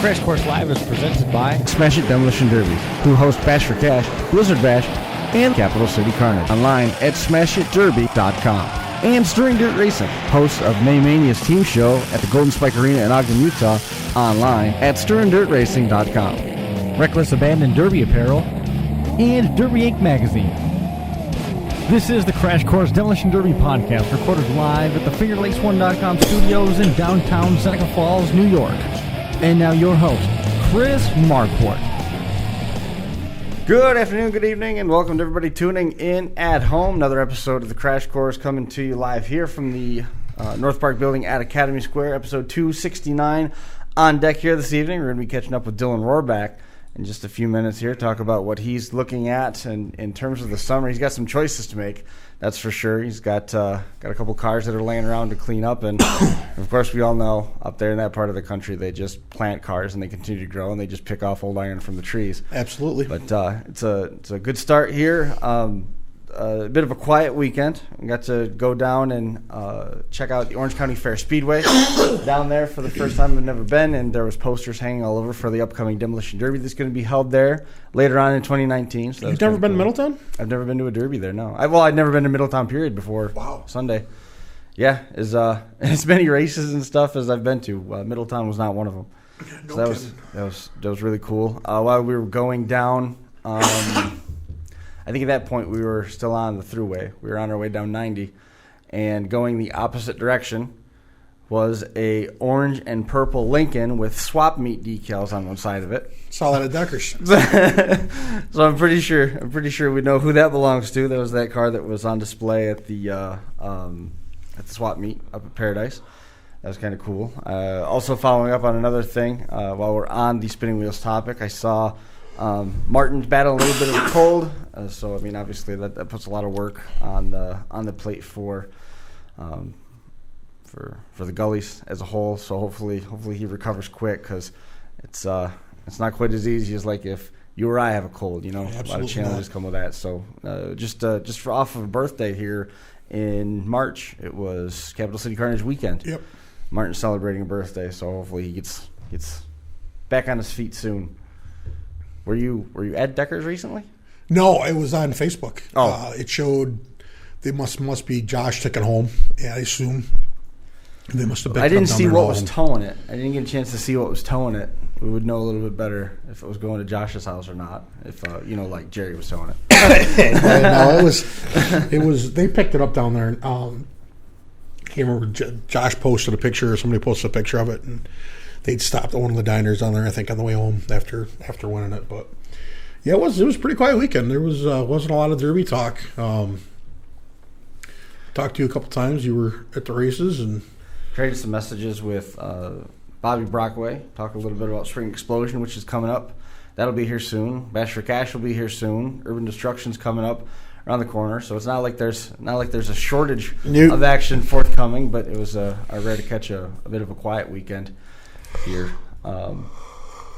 Crash Course Live is presented by Smash It Demolition Derby, who host Bash for Cash, Blizzard Bash, and Capital City Carnage. Online at smashitderby.com. And Stirring Dirt Racing, hosts of Maymania's team show at the Golden Spike Arena in Ogden, Utah. Online at stirringdirtracing.com. Reckless Abandon Derby Apparel and Derby Inc. Magazine. This is the Crash Course Demolition Derby podcast, recorded live at the FingerLakes1.com studios in downtown Seneca Falls, New York. And now your host, Chris Marquardt. Good afternoon, good evening, and welcome to everybody tuning in at home. Another episode of the Crash Course coming to you live here from the North Park building at Academy Square, episode 269. On deck here this evening, we're going to be catching up with Dyllan Rohrbach in just a few minutes here, talk about what he's looking at and in terms of the summer. He's got some choices to make, that's for sure. He's got a couple cars that are laying around to clean up, and of course we all know up there in that part of the country they just plant cars and they continue to grow and they just pick off old iron from the trees. Absolutely. But it's a good start here. A bit of a quiet weekend. We got to go down and check out the Orange County Fair Speedway down there for the first time I've never been, and there was posters hanging all over for the upcoming Demolition Derby that's going to be held there later on in 2019. So You've never been to Middletown? I've never been to a derby there, no. I'd never been to Middletown, period, before Sunday. Yeah, as many races and stuff as I've been to, Middletown was not one of them. No So that was really cool. While we were going down, I think at that point we were still on the thruway. We were on our way down 90, and going the opposite direction was a orange and purple Lincoln with swap meet decals on one side of it. Saw that at Deckers. So I'm pretty sure we know who that belongs to. That was that car that was on display at the swap meet up at Paradise. That was kind of cool. Also following up on another thing, while we're on the spinning wheels topic, I saw Martin's battling a little bit of a cold, so I mean obviously that puts a lot of work on the plate for the gullies as a whole. So hopefully he recovers quick, because it's not quite as easy as like if you or I have a cold. You know, a lot of challenges come with that. So just for off of a birthday here in March, it was Capital City Carnage weekend. Yep. Martin's celebrating a birthday, so hopefully he gets back on his feet soon. Were you at Deckers recently? No, it was on Facebook. Oh. It showed they must be Josh took it home. Yeah, I assume they must have. I didn't see what was towing it. I didn't get a chance to see what was towing it. We would know a little bit better if it was going to Josh's house or not. If like Jerry was towing it. No, it was. They picked it up down there. Can't remember. Josh posted a picture, or somebody posted a picture of it, and they'd stopped at one of the diners down there, I think, on the way home after winning it. But yeah, it was a pretty quiet weekend. There wasn't a lot of derby talk. Talked to you a couple times. You were at the races and traded some messages with Bobby Brockway. Talked a little bit about Spring Explosion, which is coming up. That'll be here soon. Bash for Cash will be here soon. Urban Destruction's coming up around the corner. So it's not like there's a shortage of action forthcoming. But it was rare to catch a bit of a quiet weekend here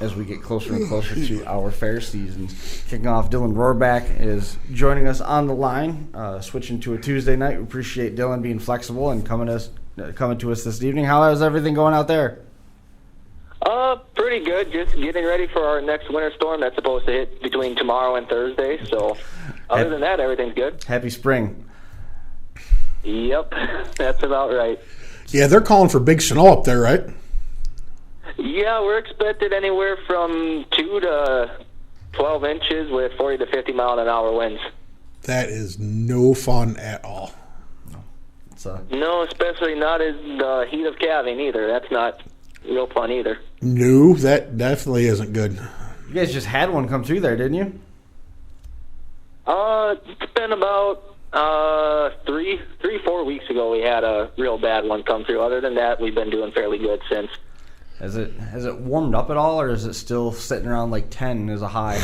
as we get closer and closer to our fair season. Kicking off, Dyllan Rohrbach is joining us on the line, switching to a Tuesday night. We appreciate Dyllan being flexible and coming to us this evening. How is everything going out there? Pretty good. Just getting ready for our next winter storm that's supposed to hit between tomorrow and Thursday. So other than that, everything's good. Happy spring. Yep, that's about right. yeah, they're calling for big snow up there, right? Yeah, we're expected anywhere from 2 to 12 inches with 40 to 50 mile an hour winds. That is no fun at all. No, especially not as the heat of calving either. That's not real fun either. No, that definitely isn't good. You guys just had one come through there, didn't you? It's been about 4 weeks ago we had a real bad one come through. Other than that, we've been doing fairly good since. Has it warmed up at all, or is it still sitting around like 10 as a high?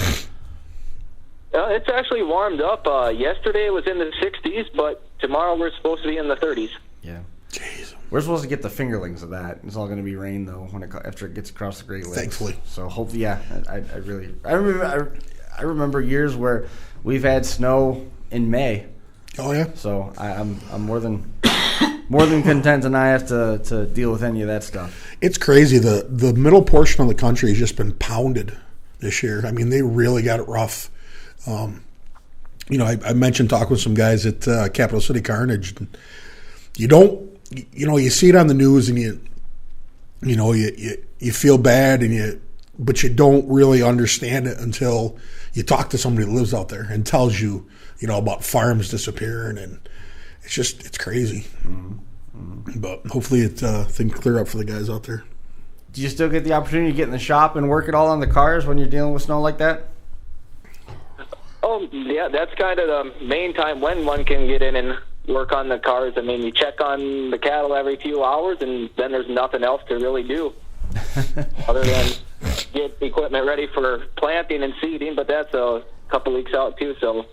It's actually warmed up. Yesterday it was in the 60s, but tomorrow we're supposed to be in the 30s. Yeah. Jeez. We're supposed to get the fingerlings of that. It's all going to be rain though after it gets across the Great Lakes. Thankfully. So hopefully, yeah. I remember years where we've had snow in May. Oh yeah. So I'm more than more than content to not have to deal with any of that stuff. It's crazy. The middle portion of the country has just been pounded this year. I mean, they really got it rough. I mentioned talking with some guys at Capital City Carnage. And you see it on the news and you feel bad but you don't really understand it until you talk to somebody that lives out there and tells you, about farms disappearing, and it's crazy. Mm-hmm. But hopefully things clear up for the guys out there. Do you still get the opportunity to get in the shop and work it all on the cars when you're dealing with snow like that? Oh, yeah, that's kind of the main time when one can get in and work on the cars. I mean, you check on the cattle every few hours, and then there's nothing else to really do other than get the equipment ready for planting and seeding, but that's a couple weeks out, too. So,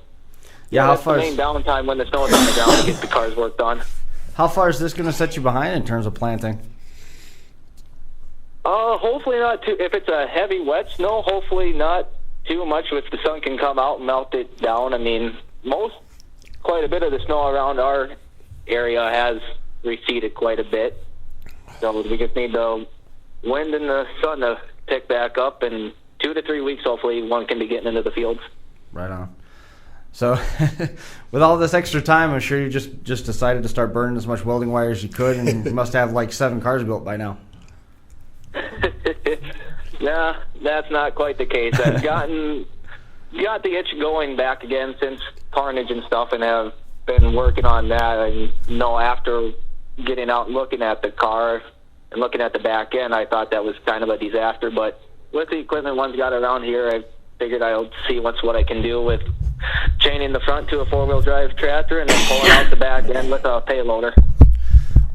yeah, that's the main downtime when the snow is on the ground to get the cars worked on. How far is this going to set you behind in terms of planting? Hopefully not too. If it's a heavy wet snow, hopefully not too much. If the sun can come out and melt it down. I mean, quite a bit of the snow around our area has receded quite a bit. So we just need the wind and the sun to pick back up. In 2 to 3 weeks, hopefully, one can be getting into the fields. Right on. So with all this extra time, I'm sure you just decided to start burning as much welding wire as you could, and you must have like 7 cars built by now. Nah, that's not quite the case. I've got the itch going back again since Carnage and stuff, and have been working on that. And after getting out and looking at the car and looking at the back end, I thought that was kind of a disaster. But with the equipment one's got around here, I figured I'll see what I can do with chaining the front to a 4-wheel drive tractor and then pulling out the back end with a payloader.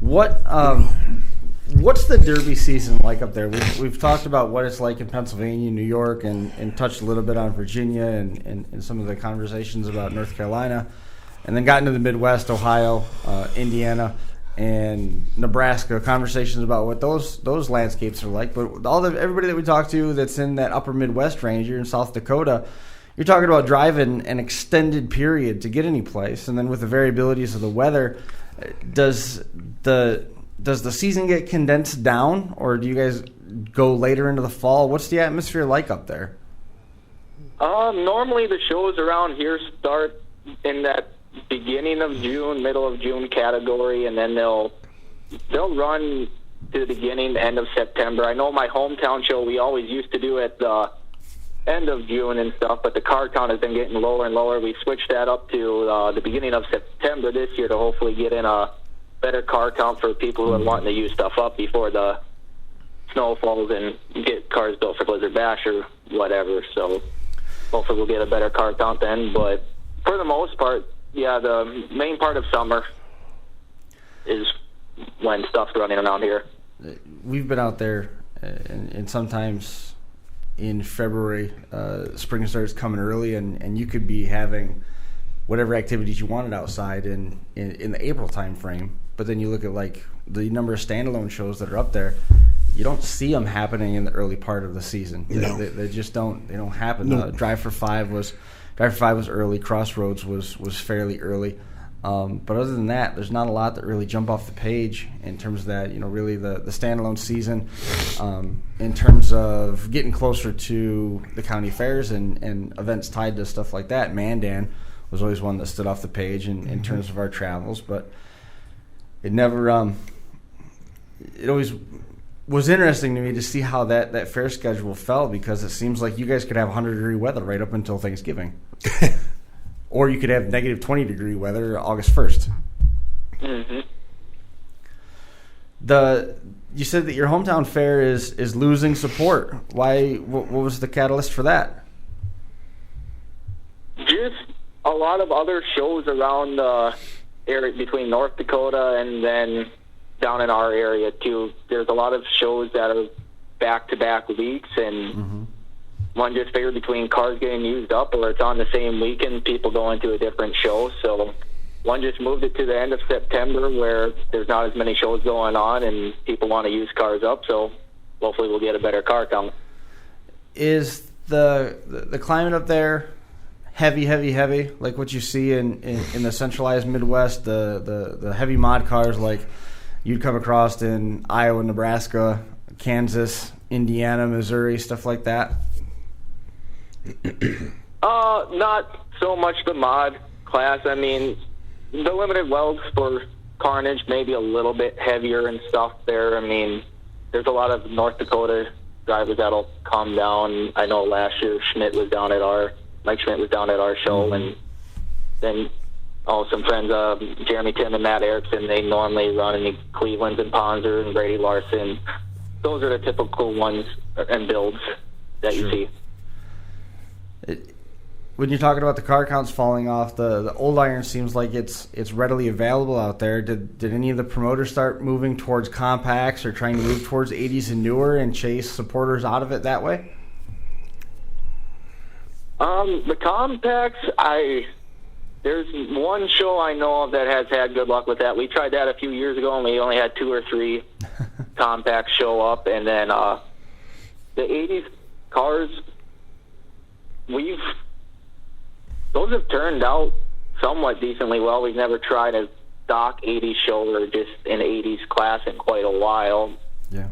What's the Derby season like up there? We've talked about what it's like in Pennsylvania, New York, and touched a little bit on Virginia and some of the conversations about North Carolina, and then got into the Midwest, Ohio, Indiana, and Nebraska, conversations about what those landscapes are like. But everybody that we talk to that's in that upper Midwest range, you're in South Dakota, you're talking about driving an extended period to get any place, and then with the variabilities of the weather, does the season get condensed down, or do you guys go later into the fall? What's the atmosphere like up there? Normally the shows around here start in that beginning of June, middle of June category, and then they'll run to the beginning, end of September. I know my hometown show we always used to do at the end of June and stuff, but the car count has been getting lower and lower. We switched that up to the beginning of September this year to hopefully get in a better car count for people who are wanting to use stuff up before the snow falls and get cars built for Blizzard Bash or whatever. So hopefully we'll get a better car count then. But for the most part, yeah, the main part of summer is when stuff's running around here. We've been out there, and sometimes in February, spring starts coming early, and you could be having whatever activities you wanted outside in the April time frame. But then you look at like the number of standalone shows that are up there, you don't see them happening in the early part of the season. No. They just don't. They don't happen. No. Drive for Five was early. Crossroads was fairly early. But other than that, there's not a lot that really jump off the page in terms of that. Really the standalone season. In terms of getting closer to the county fairs and events tied to stuff like that, Mandan was always one that stood off the page in terms of our travels, but it never. It always was interesting to me to see how that fair schedule fell, because it seems like you guys could have 100-degree weather right up until Thanksgiving, or you could have negative 20-degree weather August 1st. Mm-hmm. You said that your hometown fair is losing support. Why? What was the catalyst for that? Just a lot of other shows around the area between North Dakota and then down in our area too. There's a lot of shows that are back-to-back weeks, and one just figured between cars getting used up or it's on the same weekend, people going to a different show. So one just moved it to the end of September where there's not as many shows going on and people want to use cars up. So hopefully we'll get a better car count. Is the climate up there heavy, like what you see in the centralized Midwest, the heavy mod cars like you'd come across in Iowa, Nebraska, Kansas, Indiana, Missouri, stuff like that? Not so much the mod class. I mean, the limited welds for Carnage, maybe a little bit heavier and stuff there. I mean, there's a lot of North Dakota drivers that'll come down. I know last year Mike Schmidt was down at our show, and then some friends, Jeremy Tim and Matt Erickson, they normally run in the Clevelands and Ponzer and Brady Larson. Those are the typical ones and builds that you see. When you're talking about the car counts falling off, the old iron seems like it's readily available out there. Did any of the promoters start moving towards compacts or trying to move towards 80s and newer and chase supporters out of it that way? The compacts, there's one show I know of that has had good luck with that. We tried that a few years ago, and we only had 2 or 3 compacts show up. And then the 80s cars, those have turned out somewhat decently well. We've never tried a stock 80s show or just an 80s class in quite a while. Yeah.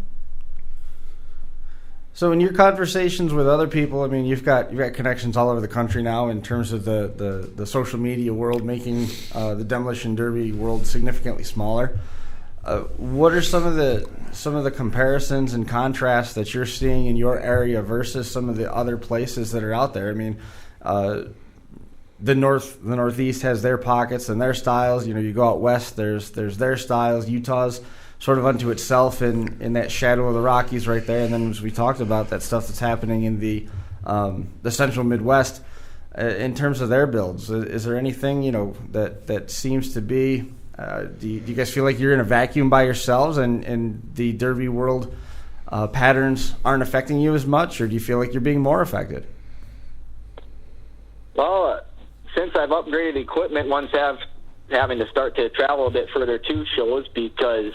So in your conversations with other people, I mean, you've got connections all over the country now in terms of the social media world making the demolition derby world significantly smaller. What are some of the comparisons and contrasts that you're seeing in your area versus some of the other places that are out there? I mean, the Northeast has their pockets and their styles. You know, you go out west, there's their styles. Utah's sort of unto itself in that shadow of the Rockies right there. And then as we talked about, that stuff that's happening in the central Midwest in terms of their builds. Is there anything, that seems to be, do you guys feel like you're in a vacuum by yourselves and the Derby world patterns aren't affecting you as much, or do you feel like you're being more affected? Well, since I've upgraded equipment, one's having to start to travel a bit further to shows, because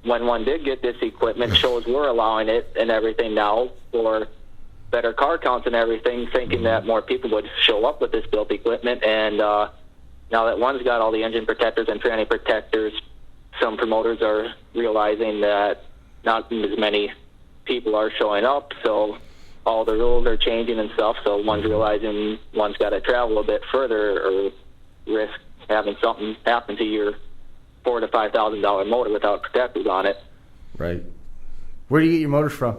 when one did get this equipment, shows were allowing it and everything now for better car counts and everything, thinking that more people would show up with this built equipment. And now that one's got all the engine protectors and tranny protectors, some promoters are realizing that not as many people are showing up, so all the rules are changing and stuff. So one's realizing one's got to travel a bit further or risk having something happen to your $4,000 to $5,000 motor without protectors on it. Right. Where do you get your motors from?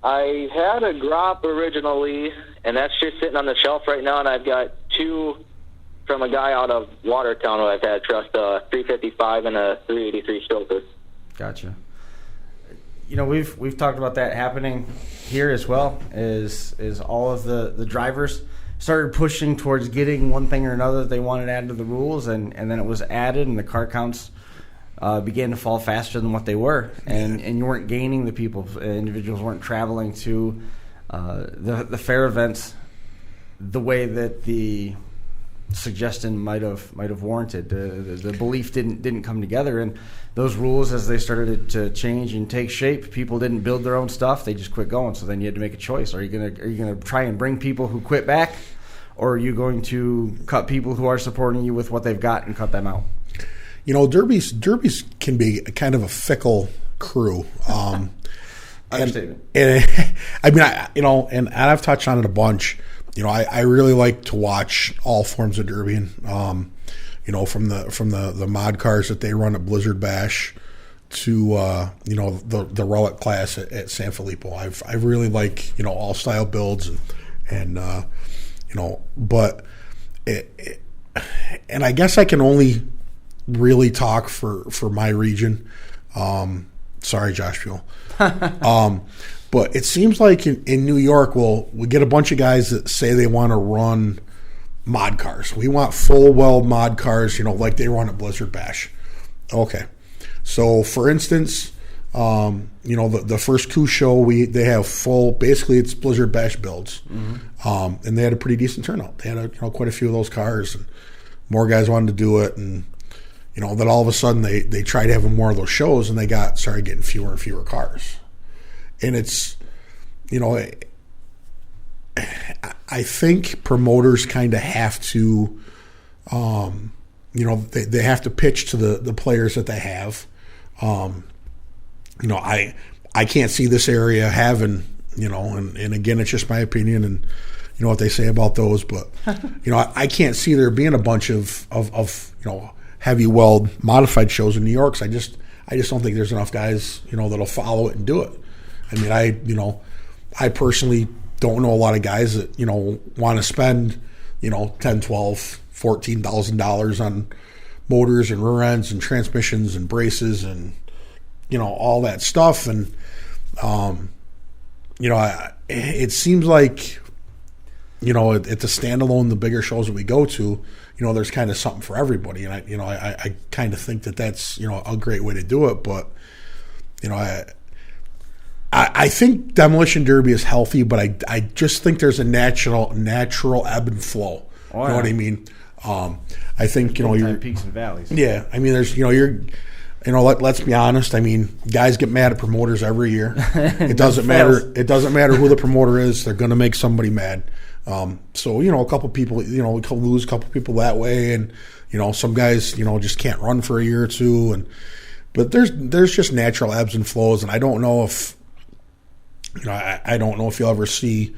I had a Grop originally, and that's just sitting on the shelf right now, and I've got 2 from a guy out of Watertown who I've had trust, a 355 and a 383 Stoker. Gotcha. We've talked about that happening here as well, is all of the drivers started pushing towards getting one thing or another that they wanted added to the rules, and then it was added, and the car counts began to fall faster than what they were, and you weren't gaining the people. Individuals weren't traveling to the fair events the way that the suggestion might have warranted. The belief didn't come together, and those rules, as they started to change and take shape, people didn't build their own stuff. They just quit going. So then you had to make a choice. Are you gonna try and bring people who quit back, or are you going to cut people who are supporting you with what they've got and cut them out? Derbies can be kind of a fickle crew. Understatement. And I mean, and I've touched on it a bunch. I really like to watch all forms of derbying. From the mod cars that they run at Blizzard Bash to the Relic class at San Filippo. I really like all style builds and but and I guess I can only really talk for my region. Sorry, Josh Fuel. But it seems like in New York, we get a bunch of guys that say they want to run mod cars. We want full weld mod cars, like they run at Blizzard Bash. Okay. So, for instance, the first coup show, they have full, basically it's Blizzard Bash builds. Mm-hmm. And they had a pretty decent turnout. They had quite a few of those cars, and more guys wanted to do it. And, then all of a sudden they tried having more of those shows, and they started getting fewer and fewer cars. And it's, I think promoters kind of have to, they have to pitch to the players that they have. I can't see this area having, and again, it's just my opinion, and you know what they say about those, but I can't see there being a bunch of heavy weld modified shows in New York. So I just don't think there's enough guys that'll follow it and do it. I mean, I personally don't know a lot of guys that want to spend $10, $12, $14,000 on motors and rear ends and transmissions and braces and all that stuff. And it seems like at the standalone, the bigger shows that we go to, there's kind of something for everybody. And I kind of think that that's a great way to do it. But I think Demolition Derby is healthy, but I just think there's a natural ebb and flow. Oh, you know what I mean? I think you're peaks and valleys. Yeah, I mean, there's let's be honest. I mean, guys get mad at promoters every year. It doesn't matter. It doesn't matter who the promoter is. They're going to make somebody mad. So a couple people, we can lose a couple people that way, and some guys, just can't run for a year or two, but there's just natural ebbs and flows, and I don't know if I don't know if you'll ever see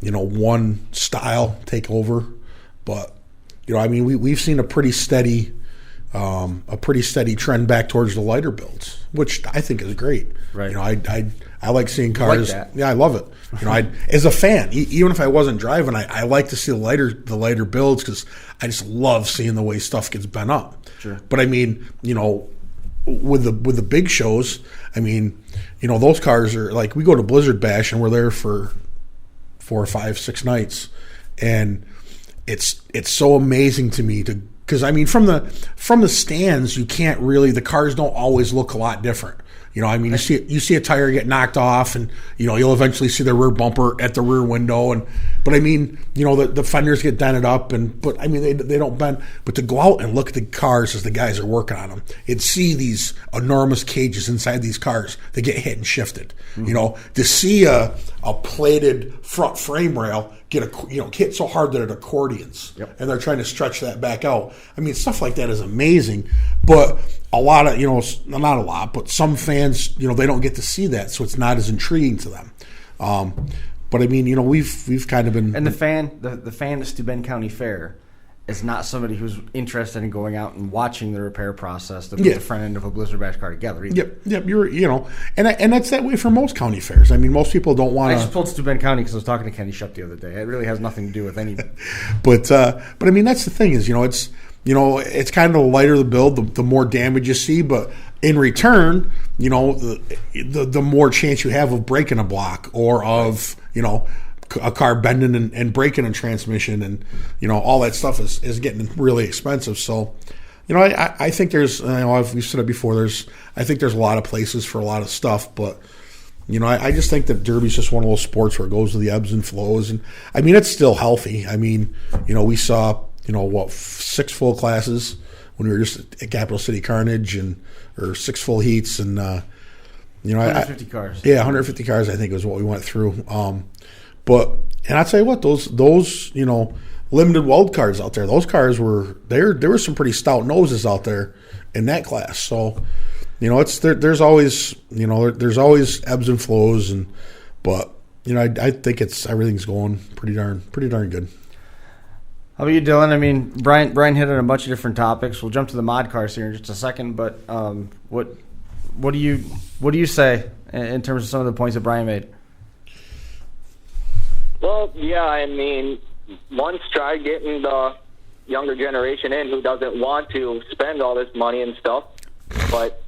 one style take over, but I mean we've seen a pretty steady trend back towards the lighter builds, which I think is great. Right. I like seeing cars. Like that. Yeah, I love it. As a fan, even if I wasn't driving, I like to see the lighter builds because I just love seeing the way stuff gets bent up. Sure. But I mean, with the big shows, I mean, those cars are like, we go to Blizzard Bash and we're there for 4, 5, 6 nights, and it's so amazing to me because I mean from the stands you can't really, the cars don't always look a lot different. I mean, you see a tire get knocked off, and you'll eventually see the rear bumper at the rear window, but I mean, the fenders get dented up, but I mean they don't bend. But to go out and look at the cars as the guys are working on them, and see these enormous cages inside these cars that get hit and shifted. Mm-hmm. To see a plated front frame rail get hit so hard that it accordions, yep. And they're trying to stretch that back out. I mean, stuff like that is amazing, but a lot of not a lot, but some fans they don't get to see that, so it's not as intriguing to them. But I mean, we've kind of been, and the fan at Steuben County Fair is not somebody who's interested in going out and watching the repair process to put the front end of a Blizzard Bash car together either. Yep. And that's that way for most county fairs. I mean, most people don't want to. I just pulled Steuben County because I was talking to Kenny Shupp the other day. It really has nothing to do with any. But I mean, that's the thing is, it's kind of the lighter the build, the more damage you see, but in return, the more chance you have of breaking a block or of a car bending and breaking a transmission, and all that stuff is getting really expensive. So I think there's we've said it before, I think there's a lot of places for a lot of stuff, but I just think that Derby's just one of those sports where it goes to the ebbs and flows, and I mean it's still healthy. I mean we saw 6 full classes when we were just at Capital City Carnage, or 6 full heats, and 150 cars. Yeah, 150 cars I think was what we went through. But I'll tell you what, those limited weld cars out there, those cars there were some pretty stout noses out there in that class. So there's always ebbs and flows, but I think everything's going pretty darn good. How about you, Dylan? I mean, Brian hit on a bunch of different topics. We'll jump to the mod cars here in just a second, but what do you say in terms of some of the points that Brian made? Well, yeah, I mean, once try getting the younger generation in who doesn't want to spend all this money and stuff, but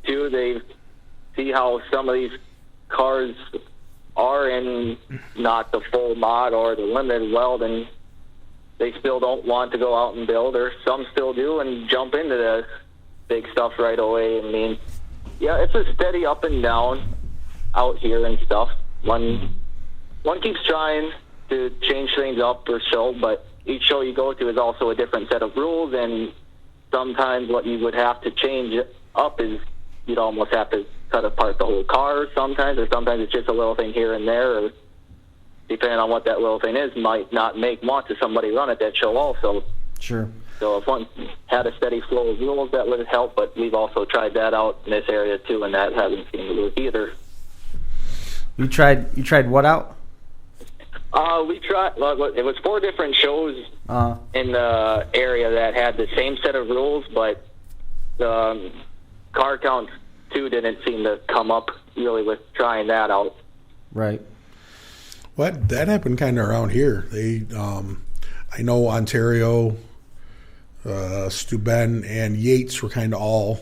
2, they see how some of these cars are in not the full mod or the limited weld, and they still don't want to go out and build, or some still do and jump into the big stuff right away. I mean, yeah, it's a steady up and down out here and stuff. One keeps trying to change things up or show, but each show you go to is also a different set of rules, and sometimes what you would have to change up is you'd almost have to cut apart the whole car sometimes, or sometimes it's just a little thing here and there, or depending on what that little thing is, might not make much of somebody run at that show also. Sure. So if one had a steady flow of rules, that would help, but we've also tried that out in this area too, and that hasn't seemed to work either. You tried what out? We tried, it was 4 different shows in the area that had the same set of rules, but the car count too didn't seem to come up really with trying that out. Right. What that happened kind of around here. They, I know Ontario, Steuben, and Yates were kind of all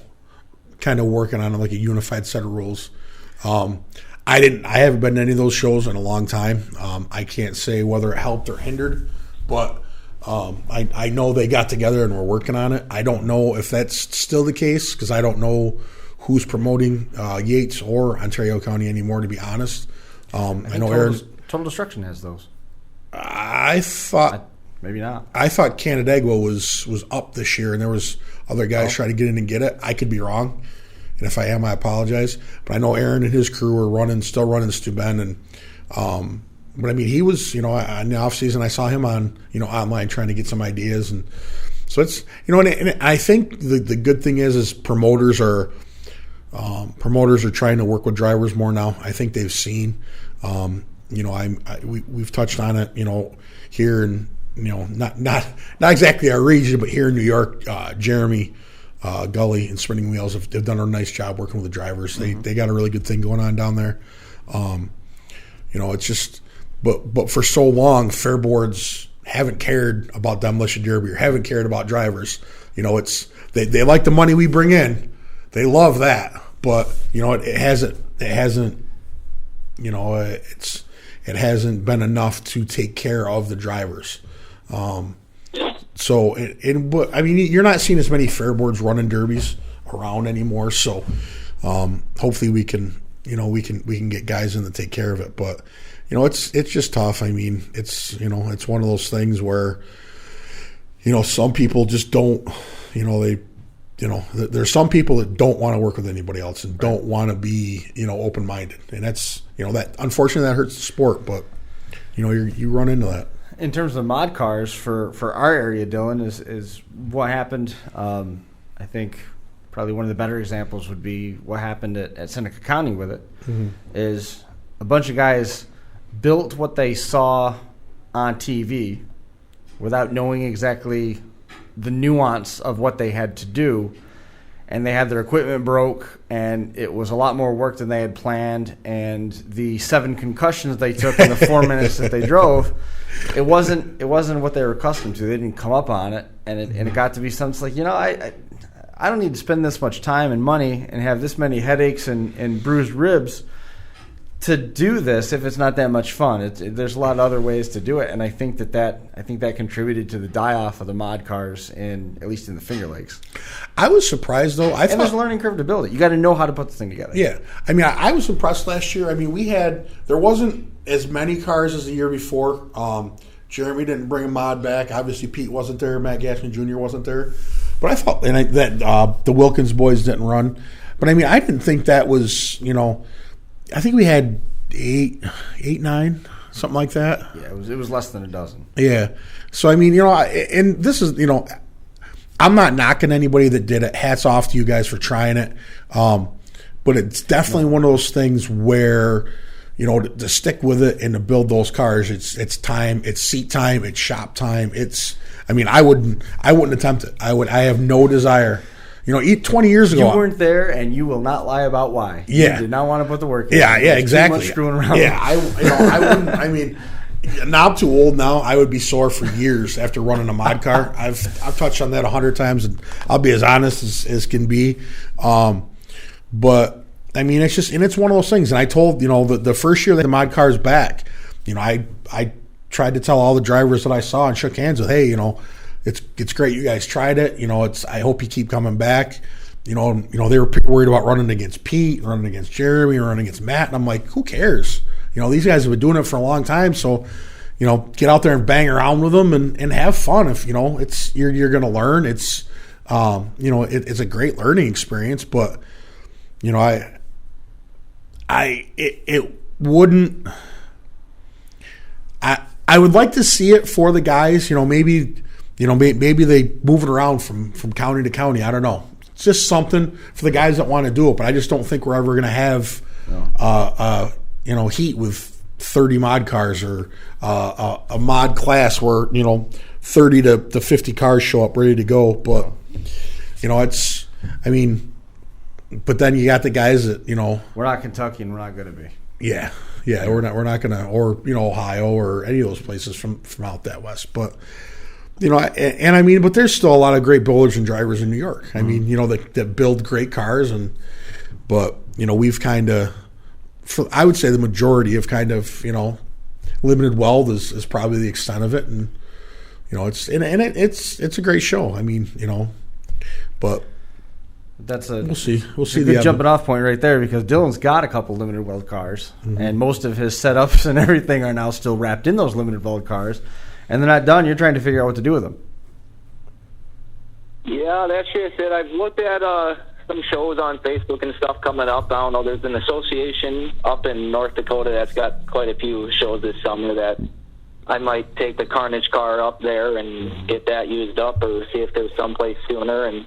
working on like a unified set of rules. I haven't been to any of those shows in a long time. I can't say whether it helped or hindered, but I know they got together and were working on it. I don't know if that's still the case because I don't know who's promoting Yates or Ontario County anymore, to be honest. I know Aaron. Total Destruction has those. I thought maybe not. I thought Canandaigua was up this year, and there was other guys trying to get in and get it. I could be wrong, and if I am, I apologize. But I know Aaron and his crew were still running Steuben, and but I mean, he was, in the off season, I saw him on, online trying to get some ideas, and so it's, and I think the good thing is promoters are trying to work with drivers more now. I think they've seen. We've touched on it, here in, not exactly our region, but here in New York, Jeremy Gully and Spinning Wheels have done a nice job working with the drivers. They got a really good thing going on down there. It's just, but for so long, fair boards haven't cared about Demolition Derby or haven't cared about drivers. It's they like the money we bring in, they love that, but it hasn't been enough to take care of the drivers. But I mean, you're not seeing as many fair boards running derbies around anymore. So hopefully we can get guys in to take care of it. But it's just tough. I mean, it's one of those things where some people just don't. There's some people that don't want to work with anybody else and don't want to be, open-minded. And that's, that unfortunately that hurts the sport, but, you run into that. In terms of mod cars for our area, Dyllan, is what happened. I think probably one of the better examples would be what happened at Seneca County with it. Mm-hmm. Is a bunch of guys built what they saw on TV without knowing exactly the nuance of what they had to do, and they had their equipment broke, and it was a lot more work than they had planned, and the 7 concussions they took in the 4 minutes that they drove, it wasn't what they were accustomed to. They didn't come up on it, and it got to be something like, I don't need to spend this much time and money and have this many headaches and bruised ribs to do this if it's not that much fun. There's a lot of other ways to do it, and I think that contributed to the die-off of the mod cars at least in the Finger Lakes. I was surprised though. There's a learning curve to build it. You got to know how to put the thing together. Yeah, I mean, I was impressed last year. I mean, there wasn't as many cars as the year before. Jeremy didn't bring a mod back. Obviously, Pete wasn't there. Matt Gassman Jr. wasn't there. But I thought that the Wilkins boys didn't run. But I mean, I didn't think that was I think we had 8, 9, something like that. Yeah, it was less than a dozen. Yeah. So, I mean, and this is, I'm not knocking anybody that did it. Hats off to you guys for trying it. But it's definitely one of those things where, to stick with it and to build those cars, it's time, it's seat time, it's shop time. I wouldn't attempt it. I have no desire. 20 years ago. You weren't there, and you will not lie about why. Yeah. You did not want to put the work in. Yeah, exactly. Too much screwing around. Yeah, I wouldn't. I mean, now I'm too old now. I would be sore for years after running a mod car. I've touched on that 100 times, and I'll be as honest as can be. But, I mean, it's just, and it's one of those things. And I told, the first year that the mod car's back, I tried to tell all the drivers that I saw and shook hands with, hey, it's great you guys tried it. I hope you keep coming back. They were worried about running against Pete, running against Jeremy, running against Matt, and I'm like, who cares? These guys have been doing it for a long time, so get out there and bang around with them and have fun. If it's you're going to learn, it's it's a great learning experience. But it wouldn't. I would like to see it for the guys. Maybe they move it around from county to county. I don't know. It's just something for the guys that want to do it. But I just don't think we're ever going to have heat with 30 mod cars or a mod class where 30 to 50 cars show up ready to go. But it's. But then you got the guys that we're not Kentucky and we're not going to be. Yeah, we're not going to, or Ohio or any of those places from out that west. But but there's still a lot of great builders and drivers in New York. That build great cars, but we've kind of, I would say the majority of kind of limited weld is probably the extent of it, and it's a great show. But. We'll see. We'll see. A good jumping off point right there, because Dyllan's got a couple limited weld cars, and most of his setups and everything are now still wrapped in those limited weld cars, and they're not done. You're trying to figure out what to do with them. Yeah, that's just it. I've looked at some shows on Facebook and stuff coming up. I don't know. There's an association up in North Dakota that's got quite a few shows this summer that I might take the Carnage car up there and get that used up, or see if there's someplace sooner. And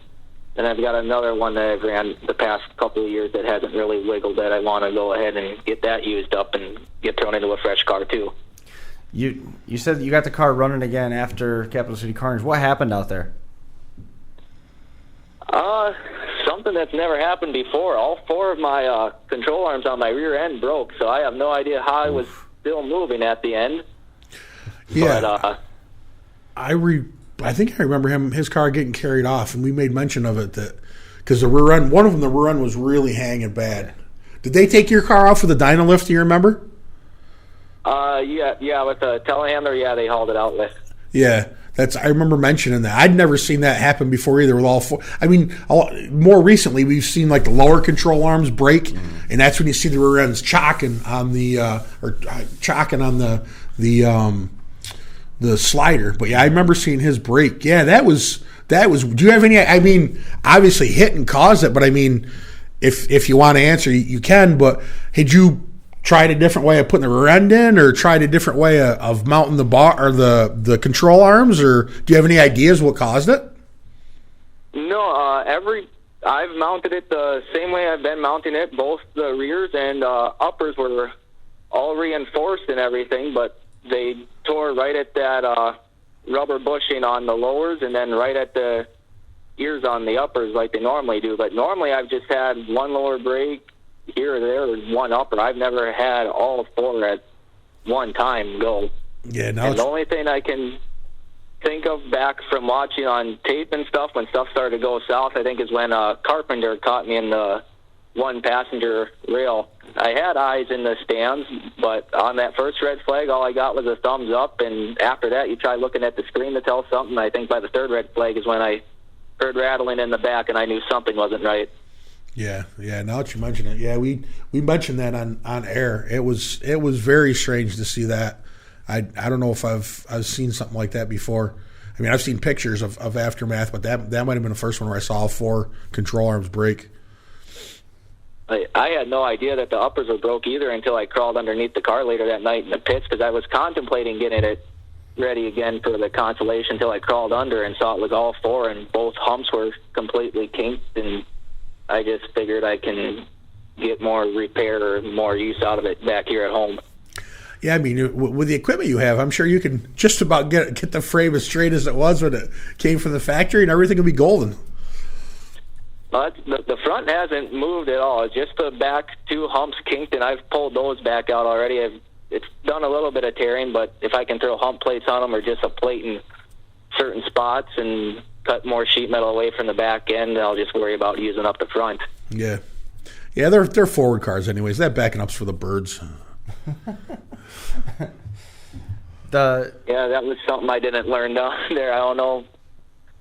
I've got another one that I've ran the past couple of years that hasn't really wiggled, that I want to go ahead and get that used up and get thrown into a fresh car too. You said you got the car running again after Capital City Carnage. What happened out there? Something that's never happened before. All 4 of my control arms on my rear end broke, so I have no idea how I was still moving at the end. Yeah, but, I think I remember his car getting carried off, and we made mention of it because the rear end, one of them, the rear end was really hanging bad. Did they take your car off with a dyno lift? Do you remember? Yeah, with the telehandler, yeah, they hauled it out with. Yeah, I remember mentioning that. I'd never seen that happen before either with all 4. More recently we've seen like the lower control arms break, and that's when you see the rear ends chocking on the the slider. But yeah, I remember seeing his break. Yeah, that was. Do you have any? Obviously hit and caused it, but if you want to answer, you can. But had you tried a different way of putting the rear end in, or tried a different way of mounting the bar or the control arms, or do you have any ideas what caused it? No, I've mounted it the same way I've been mounting it. Both the rears and uppers were all reinforced and everything, but they tore right at that rubber bushing on the lowers, and then right at the ears on the uppers like they normally do. But normally I've just had one lower brake here or there, or one upper. I've never had all 4 at one time go. Yeah, and the only thing I can think of back from watching on tape and stuff, when stuff started to go south, I think is when Carpenter caught me in the one passenger rail. I had eyes in the stands, but on that first red flag, all I got was a thumbs up, and after that you try looking at the screen to tell something. I think by the 3rd red flag is when I heard rattling in the back, and I knew something wasn't right. Yeah. Now that you mention it, yeah, we mentioned that on air. It was very strange to see that. I don't know if I've seen something like that before. I've seen pictures of aftermath, but that might have been the first one where I saw all 4 control arms break. I had no idea that the uppers were broke either until I crawled underneath the car later that night in the pits, because I was contemplating getting it ready again for the consolation until I crawled under and saw it was all 4, and both humps were completely kinked, and I just figured I can get more repair or more use out of it back here at home. Yeah, with the equipment you have, I'm sure you can just about get the frame as straight as it was when it came from the factory, and everything will be golden. The front hasn't moved at all. It's just the back 2 humps kinked, and I've pulled those back out already. It's done a little bit of tearing, but if I can throw hump plates on them, or just a plate in certain spots and cut more sheet metal away from the back end, I'll just worry about using up the front. Yeah, they're forward cars anyways. That backing up's for the birds. Yeah, that was something I didn't learn down there. I don't know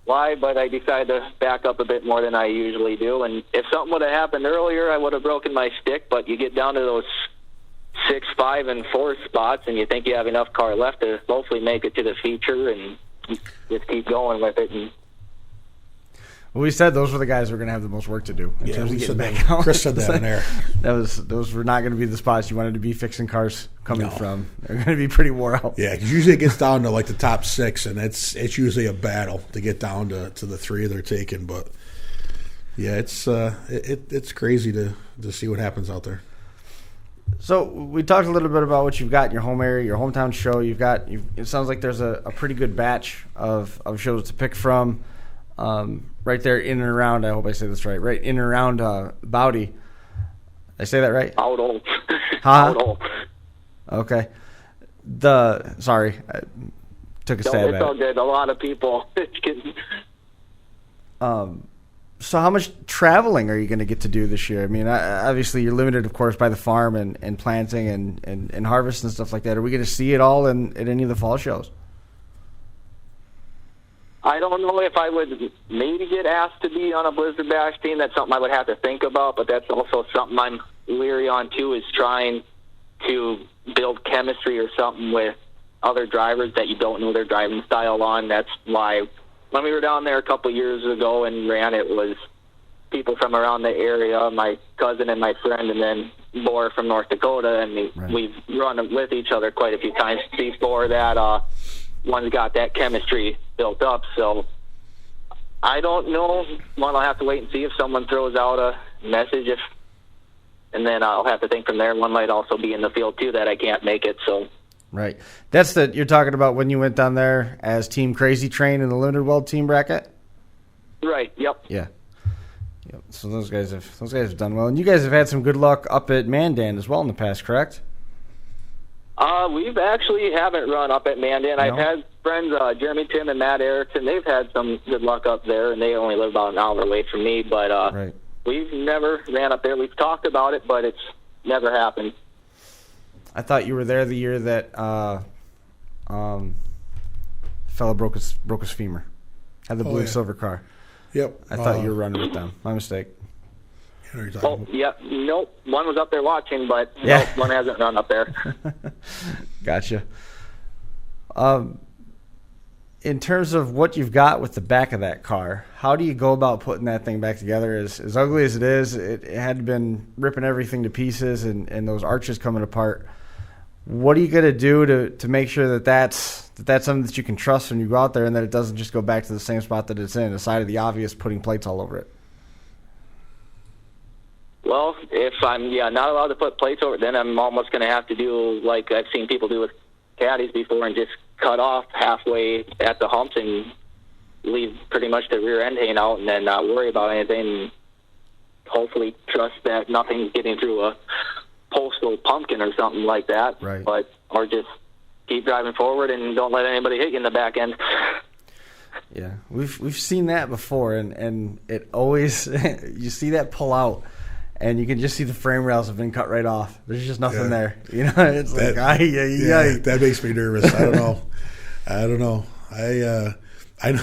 why, but I decided to back up a bit more than I usually do. And if something would have happened earlier, I would have broken my stick. But you get down to those 6, 5, and 4 spots, and you think you have enough car left to hopefully make it to the feature, and just keep going with it. And Well, we said those were the guys who were going to have the most work to do in terms of getting back that. out. Chris said that in there. Those were not going to be the spots you wanted to be fixing cars coming from. They're going to be pretty wore out. Yeah, because usually it gets down to like the top 6, and it's usually a battle to get down to the 3 they're taking. But yeah, it's crazy to see what happens out there. So we talked a little bit about what you've got in your home area, your hometown show. It sounds like there's a pretty good batch of shows to pick from. Right there in and around, I hope I say this right in and around Bowdy. Did I say that right? Bowdle. Huh? Bowdle. Okay. Sorry, I took a stab at it. It's all good. A lot of people. So how much traveling are you going to get to do this year? I mean, obviously you're limited, of course, by the farm and planting and harvest and stuff like that. Are we going to see it all at any of the fall shows? I don't know if I would maybe get asked to be on a Blizzard Bash team. That's something I would have to think about, but that's also something I'm leery on, too, is trying to build chemistry or something with other drivers that you don't know their driving style on. That's why when we were down there a couple years ago and ran, it was people from around the area, my cousin and my friend, and then Laura from North Dakota, and we've run with each other quite a few times before that. One's got that chemistry built up, so I don't know. One, I'll have to wait and see if someone throws out a message, and then I'll have to think from there. One might also be in the field too that I can't make it. So right, you're talking about when you went down there as Team Crazy Train in the limited weld team bracket. Right. Yep. Yeah. Yep. So those guys have done well, and you guys have had some good luck up at Mandan as well in the past, correct? We've actually haven't run up at Mandan. No. I've had friends, Jeremy Tim and Matt Erickson. They've had some good luck up there, and they only live about an hour away from me. But we've never ran up there. We've talked about it, but it's never happened. I thought you were there the year that fellow broke his femur. Had the blue silver car. Yep. I thought you were running with them. My mistake. Yeah. Nope. One was up there watching, but nope, one hasn't run up there. Gotcha. In terms of what you've got with the back of that car, how do you go about putting that thing back together? As ugly as it is, it had been ripping everything to pieces and those arches coming apart. What are you going to do to make sure that's something that you can trust when you go out there and that it doesn't just go back to the same spot that it's in, aside of the obvious putting plates all over it? Well, if I'm not allowed to put plates over it, then I'm almost going to have to do like I've seen people do with caddies before and just cut off halfway at the humps and leave pretty much the rear end hanging out and then not worry about anything and hopefully trust that nothing's getting through a postal pumpkin or something like that. Right. Or just keep driving forward and don't let anybody hit you in the back end. Yeah, we've seen that before, and it always you see that pull out. And you can just see the frame rails have been cut right off. There's just nothing there. You know, it's that makes me nervous. I don't know. I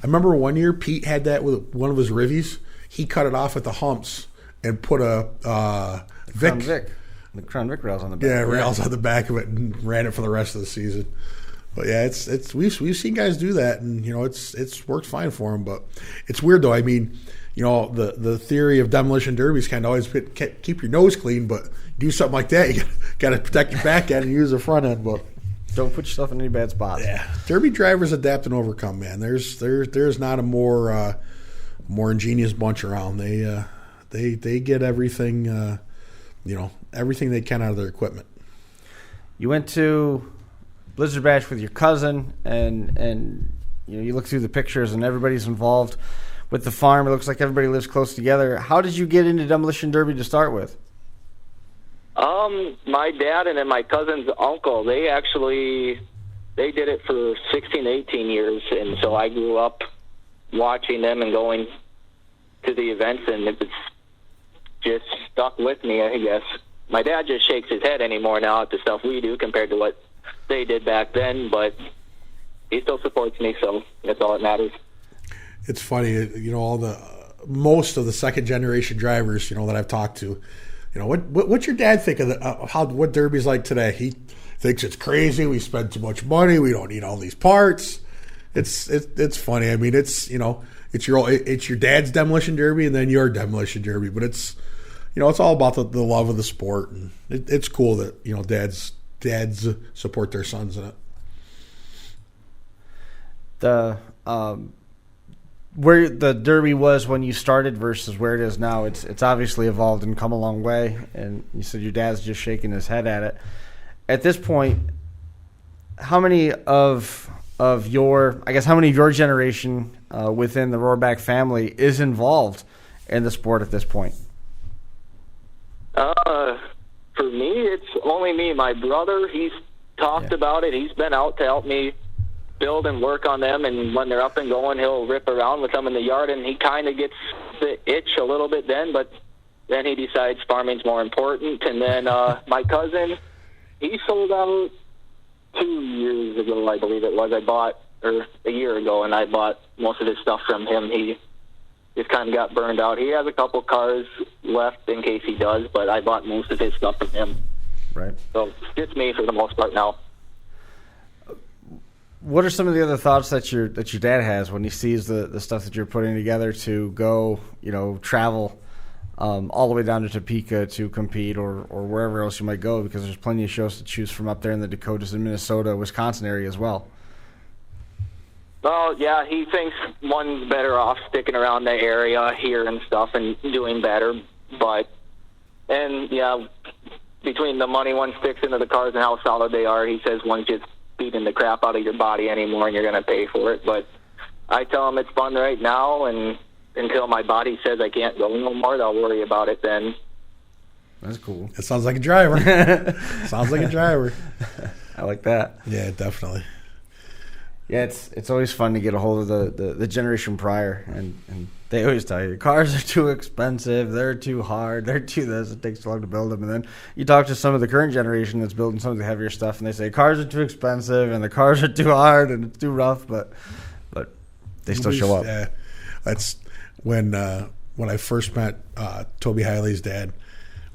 remember one year Pete had that with one of his Rivies. He cut it off at the humps and put a the Crown Vic rails on the back. Yeah, rails on the back of it and ran it for the rest of the season. But yeah, it's we've seen guys do that, and it's worked fine for them. But it's weird though. I mean, the theory of demolition derbies kind of always keep your nose clean, but do something like that, you got to protect your back end and use the front end. But don't put yourself in any bad spots. Yeah, derby drivers adapt and overcome. Man, there's not a more ingenious bunch around. They get everything everything they can out of their equipment. You went to Blizzard Bash with your cousin, and you look through the pictures, and everybody's involved with the farm. It looks like everybody lives close together. How did you get into demolition derby to start with? My dad and then my cousin's uncle, they did it for 16, 18 years, and so I grew up watching them and going to the events, and it was just stuck with me, I guess. My dad just shakes his head anymore now at the stuff we do compared to what they did back then, but he still supports me, so that's all that matters. It's funny, most of the second generation drivers, that I've talked to, what's your dad think of what derby's like today? He thinks it's crazy. We spend too much money. We don't need all these parts. It's funny. I mean, it's it's your dad's demolition derby and then your demolition derby. But it's it's all about the love of the sport, and it's cool that dads support their sons in it. The where the derby was when you started versus where it is now, it's obviously evolved and come a long way. And you said your dad's just shaking his head at it. At this point, how many of your generation within the Rohrbach family is involved in the sport at this point? For me, it's only me. My brother, he's talked about it. He's been out to help me build and work on them, and when they're up and going, he'll rip around with them in the yard, and he kind of gets the itch a little bit then, but then he decides farming's more important. And then my cousin, he sold out 2 years ago, I believe it was. A year ago, and I bought most of his stuff from him. He just kind of got burned out. He has a couple cars left in case he does, but I bought most of his stuff from him. Right. So it's me for the most part now. What are some of the other thoughts that your dad has when he sees the stuff that you're putting together to go, travel all the way down to Topeka to compete or wherever else you might go, because there's plenty of shows to choose from up there in the Dakotas and Minnesota, Wisconsin area as well? Well, yeah, he thinks one's better off sticking around the area here and stuff and doing better. And between the money one sticks into the cars and how solid they are, he says one's just beating the crap out of your body anymore and you're going to pay for it. But I tell him it's fun right now, and until my body says I can't go no more, I'll worry about it then. That's cool. It sounds like a driver. Sounds like a driver. I like that. Yeah, definitely. Yeah, it's always fun to get a hold of the generation prior, and they always tell you cars are too expensive, they're too hard, they're too this, it takes too long to build them. And then you talk to some of the current generation that's building some of the heavier stuff, and they say cars are too expensive and the cars are too hard and it's too rough, but they still show up. Yeah, that's when I first met Toby Hiley's dad.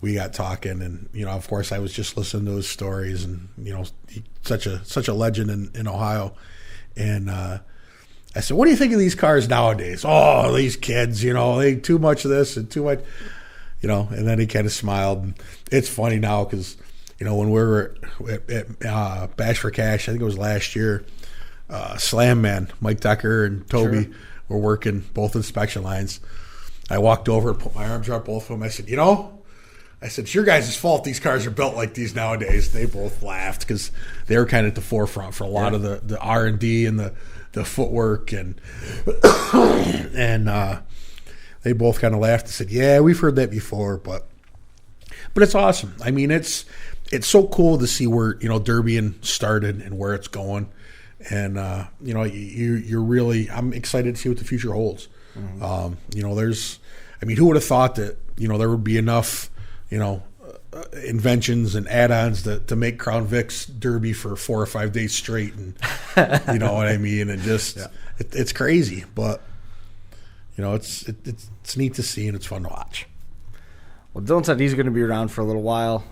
We got talking, and of course, I was just listening to his stories, and he's such a legend in Ohio. And I said, "What do you think of these cars nowadays? Oh, these kids, they too much of this and too much, And then he kind of smiled. And it's funny now because when we were at Bash for Cash, I think it was last year, Slam Man, Mike Decker and Toby were working both inspection lines. I walked over and put my arms around both of them. I said, it's your guys' fault these cars are built like these nowadays. They both laughed because they were kind of at the forefront for a lot of the R&D and the footwork. And they both kind of laughed and said, yeah, we've heard that before. But it's awesome. I mean, it's so cool to see where, Derbying started and where it's going. And, you're really – I'm excited to see what the future holds. Mm-hmm. Who would have thought that, there would be enough – inventions and add-ons to make Crown Vic's Derby for 4 or 5 days straight, and you know what I mean. And just it's crazy, but it's neat to see and it's fun to watch. Well, Dyllan said he's going to be around for a little while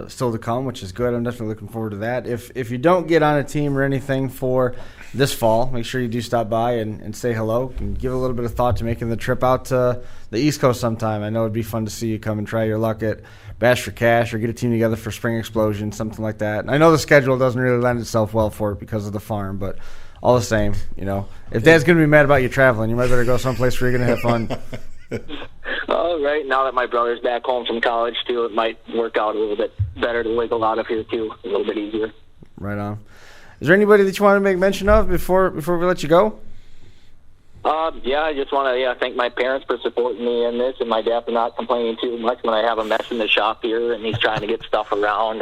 still to come, which is good. I'm definitely looking forward to that. If you don't get on a team or anything for this fall, make sure you do stop by and say hello and give a little bit of thought to making the trip out to the East Coast sometime. I know it'd be fun to see you come and try your luck at Bash for Cash or get a team together for Spring Explosion, something like that. And I know the schedule doesn't really lend itself well for it because of the farm, but all the same, if Dad's going to be mad about you traveling, you might better go someplace where you're going to have fun. Right now that my brother's back home from college, too, it might work out a little bit better to wiggle out of here, too, a little bit easier. Right on. Is there anybody that you want to make mention of before we let you go? I just want to thank my parents for supporting me in this, and my dad for not complaining too much when I have a mess in the shop here and he's trying to get stuff around.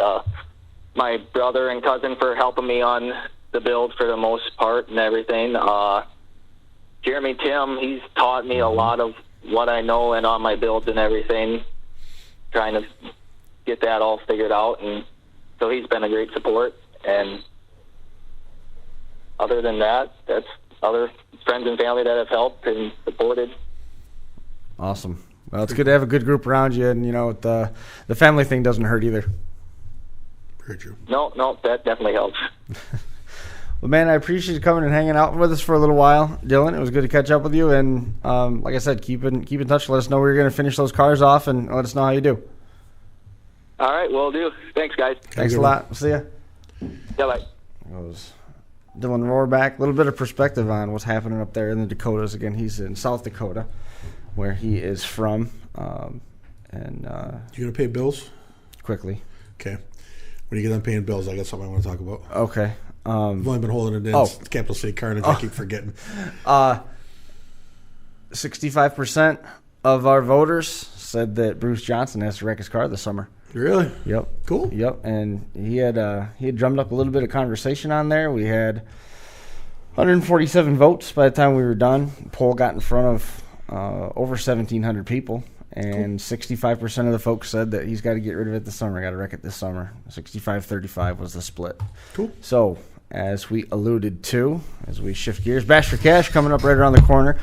My brother and cousin for helping me on the build for the most part and everything. Jeremy Tim, he's taught me a lot of what I know and on my builds and everything, trying to get that all figured out, and so he's been a great support. And other than that, that's other friends and family that have helped and supported. Awesome. Well, it's good to have a good group around you, and the family thing doesn't hurt either. Very true. No, that definitely helps. Well, man, I appreciate you coming and hanging out with us for a little while, Dyllan. It was good to catch up with you, and like I said, keep in touch. Let us know where you're going to finish those cars off, and let us know how you do. All right, will do. Thanks, guys. Thanks a lot. See ya. Yeah, bye. Goes Dyllan Rohrbach. A little bit of perspective on what's happening up there in the Dakotas. Again, he's in South Dakota, where he is from. You gonna pay bills? Quickly. Okay. When you get done paying bills, I got something I want to talk about. Okay. I've only been holding it in. It's Capital City Carnage. I keep forgetting. 65% of our voters said that Bruce Johnson has to wreck his car this summer. Really? Yep. Cool. Yep. And he had drummed up a little bit of conversation on there. We had 147 votes by the time we were done. The poll got in front of over 1,700 people. And 65% of the folks said that he's got to get rid of it this summer. Got to wreck it this summer. 65-35 was the split. Cool. So, as we alluded to, as we shift gears, Bash for Cash coming up right around the corner.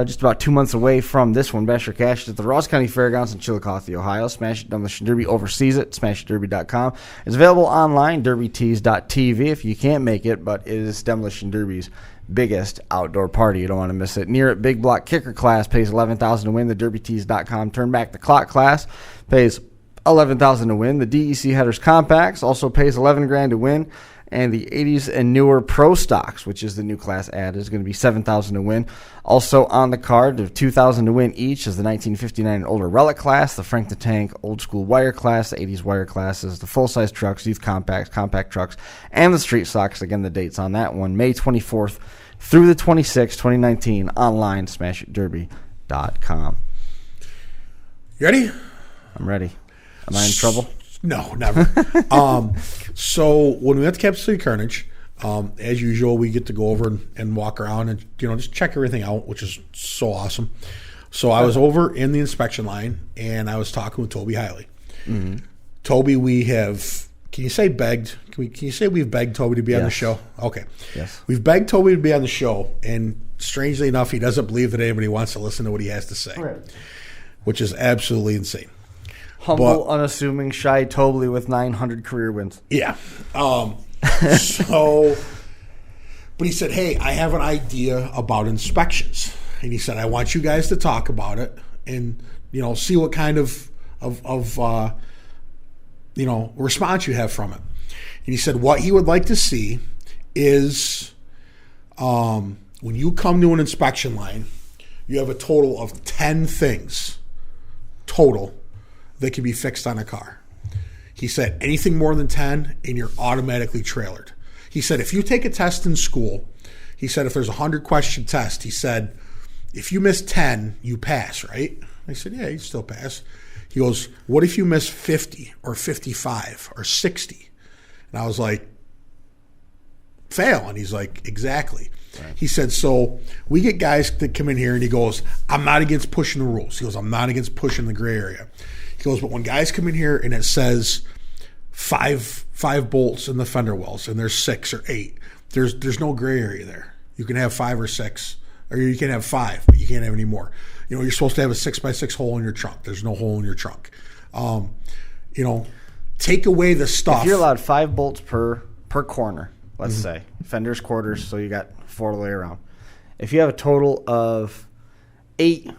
Just about 2 months away from this one. Bash for Cash is at the Ross County Fairgrounds in Chillicothe, Ohio. Smash It Demolition Derby oversees it. SmashItDerby.com. It's available online, derbytees.tv if you can't make it, but it is Demolition Derby's biggest outdoor party. You don't want to miss it. Near it, Big Block Kicker class pays $11,000 to win. The derbytees.com Turn Back the Clock class pays $11,000 to win. The DEC Headers Compacts also pays $11,000 to win. And the 80s and newer Pro Stocks, which is the new class added, is going to be $7,000 to win. Also on the card, $2,000 to win each is the 1959 and older Relic class, the Frank the Tank Old School Wire class, the 80s Wire classes, the full-size trucks, youth compacts, compact trucks, and the Street Stocks. Again, the dates on that one, May 24th through the 26th, 2019, online, SmashItDerby.com. You ready? I'm ready. Am I in trouble? No, never. So when we went to Capital City Carnage, as usual, we get to go over and walk around and just check everything out, which is so awesome. So I was over in the inspection line and I was talking with Toby Hiley. Mm-hmm. Toby, we have. Can you say begged? Can you say we've begged Toby to be on the show? Okay. Yes. We've begged Toby to be on the show, and strangely enough, he doesn't believe that anybody wants to listen to what he has to say, right, which is absolutely insane. Humble, unassuming, shy Toby with 900 career wins. Yeah. But he said, hey, I have an idea about inspections. And he said, I want you guys to talk about it and, see what kind of response you have from it. And he said what he would like to see is when you come to an inspection line, you have a total of 10 things total that can be fixed on a car. He said anything more than 10 and you're automatically trailered. He said if you take a test in school, he said if there's a 100-question test, he said if you miss 10, you pass, right? I said, yeah, you still pass. He goes, what if you miss 50 or 55 or 60? And I was like, fail. And he's like, exactly. Right. He said, so we get guys that come in here and he goes, I'm not against pushing the rules. He goes, I'm not against pushing the gray area. He goes, but when guys come in here and it says five bolts in the fender wells and there's 6 or 8, there's no gray area there. You can have 5 or 6, or you can have 5, but you can't have any more. You're supposed to have a 6x6 hole in your trunk. There's no hole in your trunk. Take away the stuff. If you're allowed 5 bolts per corner, let's say, fenders, quarters, so you got 4 to lay around. If you have a total of 8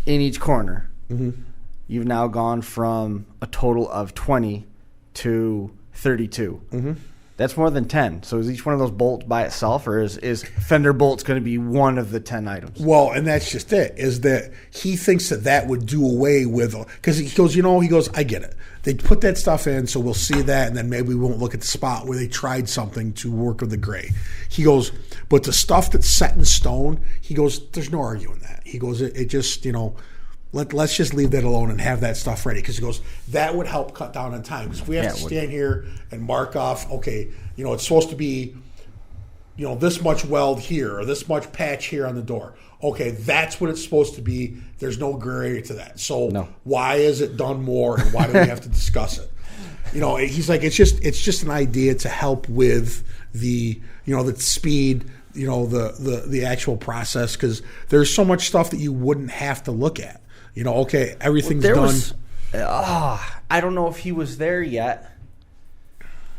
in each corner, you've now gone from a total of 20 to 32. Mm-hmm. That's more than 10. So is each one of those bolts by itself, or is fender bolts going to be one of the 10 items? Well, and that's just it, is that he thinks that would do away with, because he goes, I get it. They put that stuff in, so we'll see that, and then maybe we won't look at the spot where they tried something to work with the gray. He goes, but the stuff that's set in stone, he goes, there's no arguing that. He goes, it just, let's just leave that alone and have that stuff ready. Because he goes, that would help cut down on time. Because we have to stand here and mark off, okay, it's supposed to be, this much weld here or this much patch here on the door. Okay, that's what it's supposed to be. There's no gray area to that. So why is it done more, and why do we have to discuss it? He's like, it's just an idea to help with the the speed, the actual process, because there's so much stuff that you wouldn't have to look at. Okay, everything's done. I don't know if he was there yet,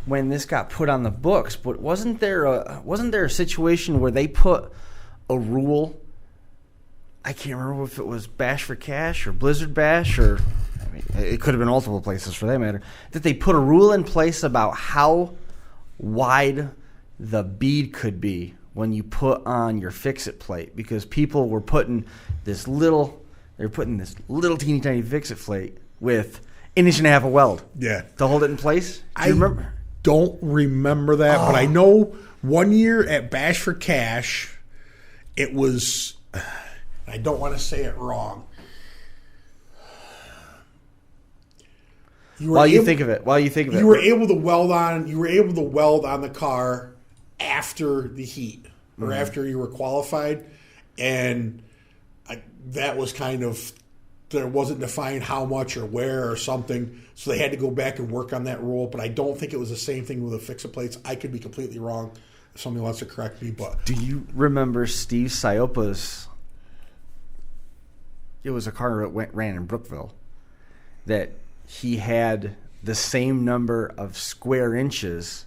when this got put on the books, but wasn't there a situation where they put a rule? I can't remember if it was Bash for Cash or Blizzard Bash, or I mean, it could have been multiple places for that matter, that they put a rule in place about how wide the bead could be when you put on your fix-it plate, because people were putting this little teeny tiny fix-it plate with 1.5 inches of weld to hold it in place. Do you remember? Don't remember that, but I know one year at Bash for Cash, it was, I don't want to say it wrong. While you think of it. You were able to weld on the car after the heat, or after you were qualified, and that was kind of, there wasn't defined how much or where or something, so they had to go back and work on that rule. But I don't think it was the same thing with the fix-it plates. I could be completely wrong. If somebody wants to correct me, but do you remember Steve Siopa's? It was a car that ran in Brookville that he had the same number of square inches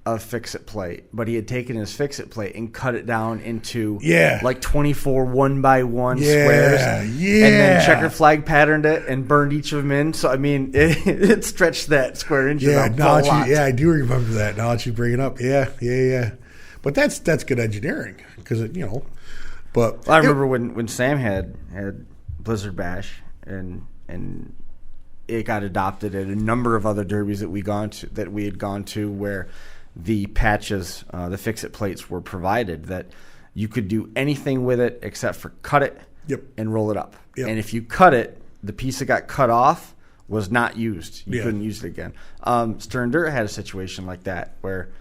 of fix-it plate, but he had taken his fix-it plate and cut it down into like 24 1x1 squares, and then checker flag patterned it and burned each of them in. So I mean, it stretched that square inches out a lot. I do remember that. Now that you bring it up, but that's good engineering, because But I remember when Sam had Blizzard Bash and it got adopted at a number of other derbies that we had gone to where the patches, the fix-it plates were provided, that you could do anything with it except for cut it and roll it up. Yep. And if you cut it, the piece that got cut off was not used. You couldn't use it again. Stern Dirt had a situation like that where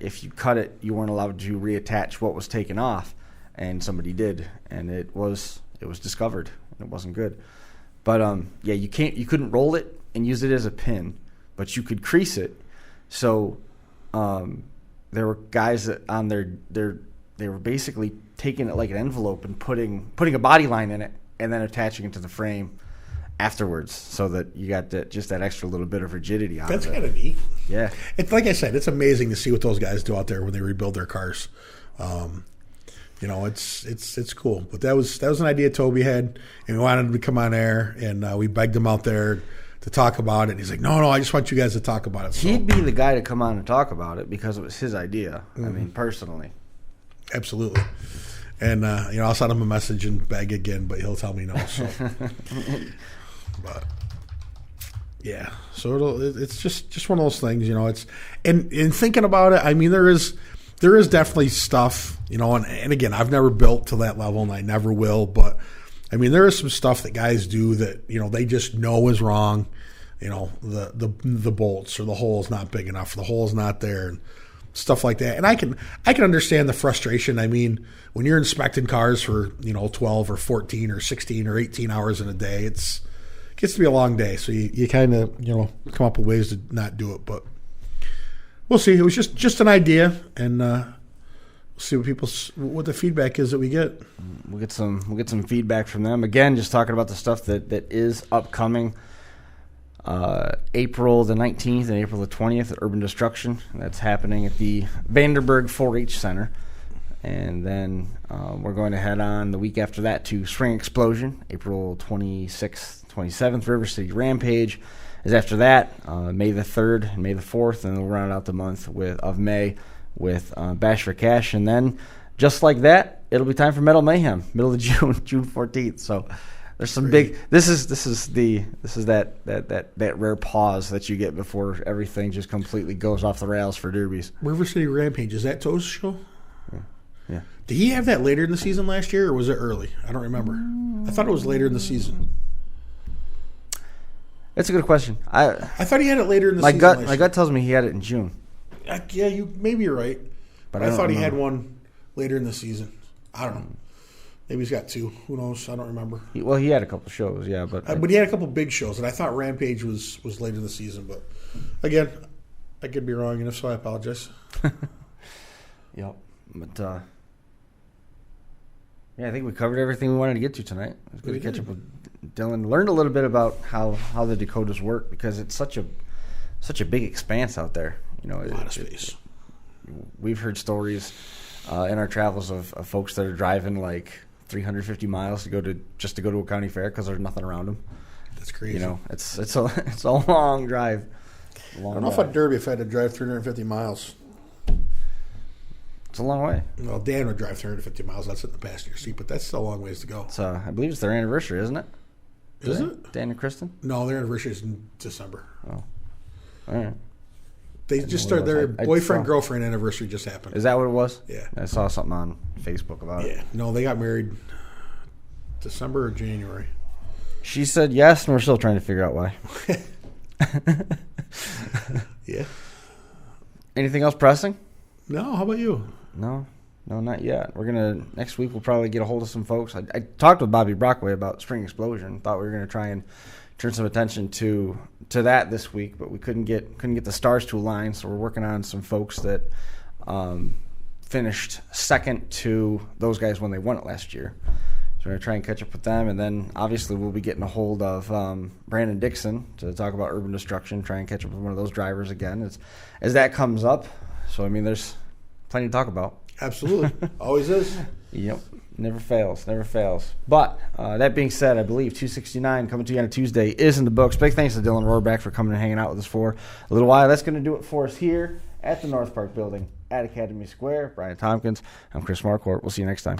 if you cut it, you weren't allowed to reattach what was taken off, and somebody did, and it was discovered, and it wasn't good. But you couldn't roll it and use it as a pin, but you could crease it. So there were guys that on they were basically taking it like an envelope and putting a body line in it and then attaching it to the frame afterwards, so that you got that extra little bit of rigidity on it. That's kind of neat. Yeah, it's like I said, it's amazing to see what those guys do out there when they rebuild their cars. It's cool. But that was an idea Toby had, and we wanted him to come on air, and we begged him out there to talk about it. And he's like, no, I just want you guys to talk about it. So, he'd be the guy to come on and talk about it because it was his idea. I mean, personally. Absolutely. And I'll send him a message and beg again, but he'll tell me no. So, but yeah, so it's just one of those things, It's and thinking about it, I mean, there is definitely stuff, and again, I've never built to that level, and I never will. But I mean, there is some stuff that guys do that they just know is wrong. The bolts, or the hole's not big enough, or the hole's not there, and stuff like that. And I can understand the frustration. I mean, when you're inspecting cars for 12 or 14 or 16 or 18 hours in a day, it gets to be a long day. So you kind of come up with ways to not do it, but we'll see. It was just an idea, and we'll see what the feedback is that we get. We'll get some feedback from them. Again, just talking about the stuff that is upcoming. April the 19th and April the 20th at Urban Destruction. That's happening at the Vanderburg 4-H Center. And then we're going to head on the week after that to Spring Explosion, April 26th, 27th. River City Rampage is after that, May the 3rd and May the 4th. And then we'll round out the month of May with Bash for Cash. And then, just like that, it'll be time for Metal Mayhem, middle of June, June 14th. So there's some big. This is that rare pause that you get before everything just completely goes off the rails for derbies. River City Rampage, is that Toe's show? Yeah. Did he have that later in the season last year, or was it early? I don't remember. I thought it was later in the season. That's a good question. I thought he had it later in the season. My gut tells me he had it in June. Yeah, maybe you're right. But I thought he had one later in the season. I don't know. Maybe he's got two. Who knows? I don't remember. He had a couple shows, yeah, but he had a couple big shows, and I thought Rampage was later in the season. But again, I could be wrong, and if so, I apologize. Yep. But I think we covered everything we wanted to get to tonight. It was good to catch up with Dyllan. Learned a little bit about how the Dakotas work, because it's such such a big expanse out there. You know, A lot of space. We've heard stories in our travels of folks that are driving like 350 miles to go to a county fair because there's nothing around them. That's crazy. You know, it's a long drive. I don't know if I'd derby if I had to drive 350 miles. It's a long way. Well, Dan would drive 350 miles. That's in the passenger seat, but that's still a long ways to go. It's I believe it's their anniversary, isn't it? Is it? Dan and Kristen? No, their anniversary is in December. Oh, all right. They just started their I boyfriend-girlfriend anniversary just happened. Is that what it was? Yeah. I saw something on Facebook about it. Yeah. No, they got married December or January. She said yes, and we're still trying to figure out why. Yeah. Anything else pressing? No, how about you? No, not yet. Next week we'll probably get a hold of some folks. I talked with Bobby Brockway about Spring Explosion. Thought we were going to try and turn some attention to that this week, but we couldn't get the stars to align, so we're working on some folks that finished second to those guys when they won it last year. So we're going to try and catch up with them, and then obviously we'll be getting a hold of Brandon Dixon to talk about urban destruction, try and catch up with one of those drivers again as that comes up. So, I mean, there's plenty to talk about. Absolutely. Always is. Yep. Never fails. But that being said, I believe 269 coming to you on a Tuesday is in the books. Big thanks to Dyllan Rohrbach for coming and hanging out with us for a little while. That's going to do it for us here at the North Park Building at Academy Square. Brian Tompkins. I'm Chris Marquardt. We'll see you next time.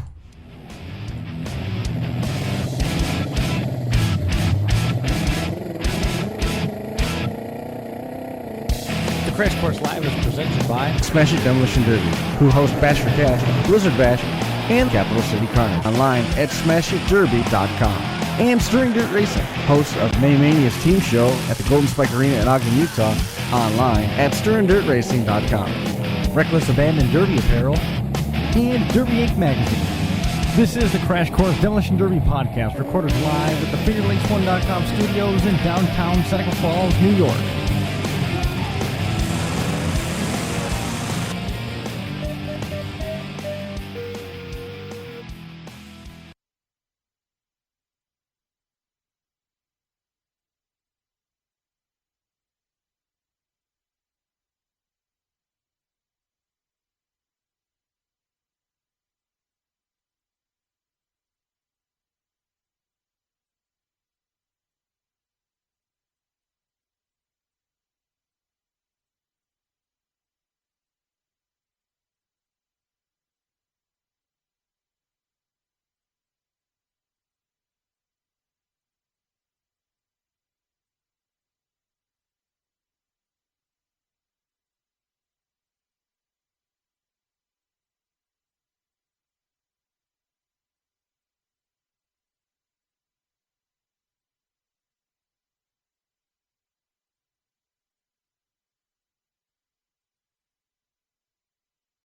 The Crash Course Live is presented by Smash It Demolition Derby, who host Bash for Cash, Blizzard Bash, and Capital City Carnage. Online at smashitderby.com. And Stirring Dirt Racing, hosts of May Mania's team show at the Golden Spike Arena in Ogden, Utah. Online at stirringdirtracing.com. Reckless Abandon Derby Apparel and Derby Inc. Magazine. This is the Crash Course Demolition Derby podcast, recorded live at the FingerLakes1.com studios in downtown Seneca Falls, New York.